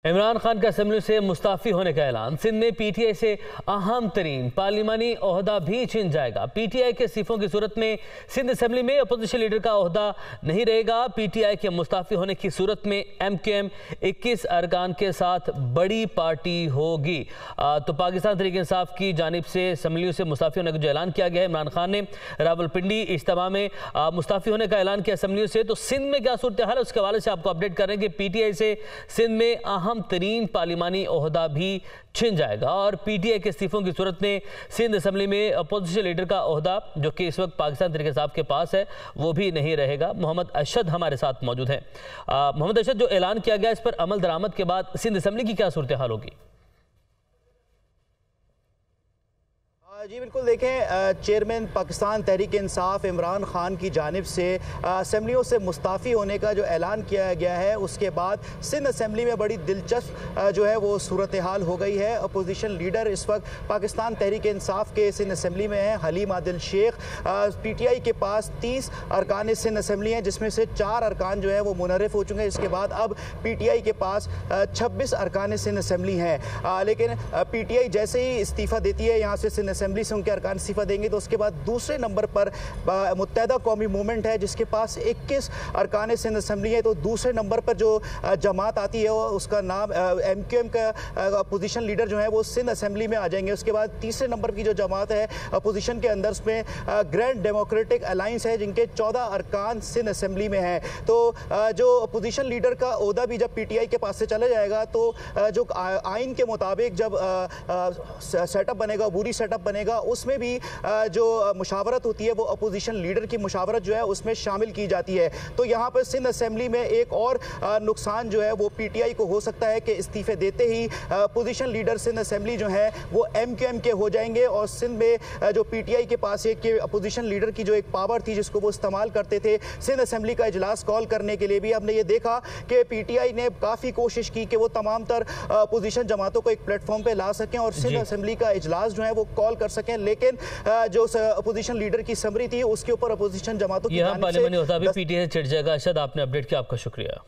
इमरान खान का असेंबली से मुस्ताफी होने का ऐलान। सिंध में पीटीआई से अहम तरीन पार्लिमानी ओहदा भी छिन जाएगा। पीटीआई के इस्तीफों की सूरत में सिंध असेंबली में अपोजिशन लीडर का ओहदा नहीं रहेगा। पीटीआई के मुस्ताफी होने की सूरत में एमक्यूएम 21 अरकान के साथ बड़ी पार्टी होगी। तो पाकिस्तान तहरीक इंसाफ की जानिब से असेंबली से मुस्ताफी होने का जो ऐलान किया गया है, इमरान खान ने रावलपिंडी इज्तिमा में मुस्ताफी होने का ऐलान किया असेंबली से। तो सिंध में क्या सूरत हाल है, उसके हवाले से आपको अपडेट कर रहे हैं कि पीटीआई से सिंध में अहम तरीन पार्लिमानी ओहदा भी छिन जाएगा और पीटीआई के इस्तीफों की सूरत में सिंध असेंबली में अपोजिशन लीडर का ओहदा जो कि इस वक्त पाकिस्तान तहरीक इंसाफ के पास है वो भी नहीं रहेगा। मोहम्मद अरशद हमारे साथ मौजूद हैं। मोहम्मद अरशद, जो ऐलान किया गया इस पर अमल दरामद के बाद सिंध असेंबली की क्या सूरत हाल होगी? जी बिल्कुल, देखें, चेयरमैन पाकिस्तान तहरीक इंसाफ इमरान खान की जानिब से असेंबलियों से मुस्ताफ़ी होने का जो ऐलान किया गया है, उसके बाद सिंध असेंबली में बड़ी दिलचस्प जो है वो सूरत हाल हो गई है। अपोजिशन लीडर इस वक्त पाकिस्तान तहरीक इंसाफ के सिंध असेंबली में है, हलीम आदिल शेख। पीटीआई के पास 30 अरकान सिंध असेंबली हैं, जिसमें से 4 अरकान जो है वो मुनर्रिफ हो चुके हैं। इसके बाद अब पीटीआई के पास 26 अरकान सिंध असेंबली हैं। लेकिन पीटीआई जैसे ही इस्तीफ़ा देती है यहाँ से सिंध असेंबली से उनके अरकान इस्तीफा देंगे, तो उसके बाद दूसरे नंबर पर मुत्तहदा कौमी मूवमेंट है जिसके पास 21 अरकान सिंध असेंबली है। तो दूसरे नंबर पर जो जमात आती है उसका नाम एमक्यूएम का अपोजिशन लीडर जो है वो सिंध असेंबली में आ जाएंगे। उसके बाद तीसरे नंबर की जो जमात है अपोजिशन के अंदर, उसमें ग्रैंड डेमोक्रेटिक अलायंस है जिनके 14 अरकान सिंध असेंबली में हैं। तो जो अपोजिशन लीडर का ओहदा भी जब पीटीआई के पास से चला जाएगा तो जो आइन के मुताबिक जब सेटअप बनेगा, बुरी सेटअप बनेगा, उसमें भी जो मुशावरत होती है वो अपोजिशन लीडर की मुशावरत जो है उसमें शामिल की जाती है। तो यहाँ पर सिंध असेंबली में एक और नुकसान जो है वो पीटीआई को हो सकता है कि इस्तीफे देते ही अपोजिशन लीडर सिंध असेंबली जो है वो एमक्यूएम के हो जाएंगे और सिंध में जो पीटीआई के पास एक के अपोजिशन लीडर की जो एक पावर थी जिसको वो इस्तेमाल करते थे सिंध असेंबली का इजलास कॉल करने के लिए भी, हमने ये देखा कि पीटीआई ने काफ़ी कोशिश की कि वो तमाम तर अपोजिशन जमातों को एक प्लेटफॉर्म पर ला सकें और सिंध असेंबली का इजलास जो है वो कॉल कर सकें। लेकिन जो अपोजिशन लीडर की समरी थी उसके ऊपर अपोजिशन जमातों की पार्लियामेंट होता भी पीटीआई से चिढ़ जाएगा। अरशद, आपने अपडेट किया, आपका शुक्रिया।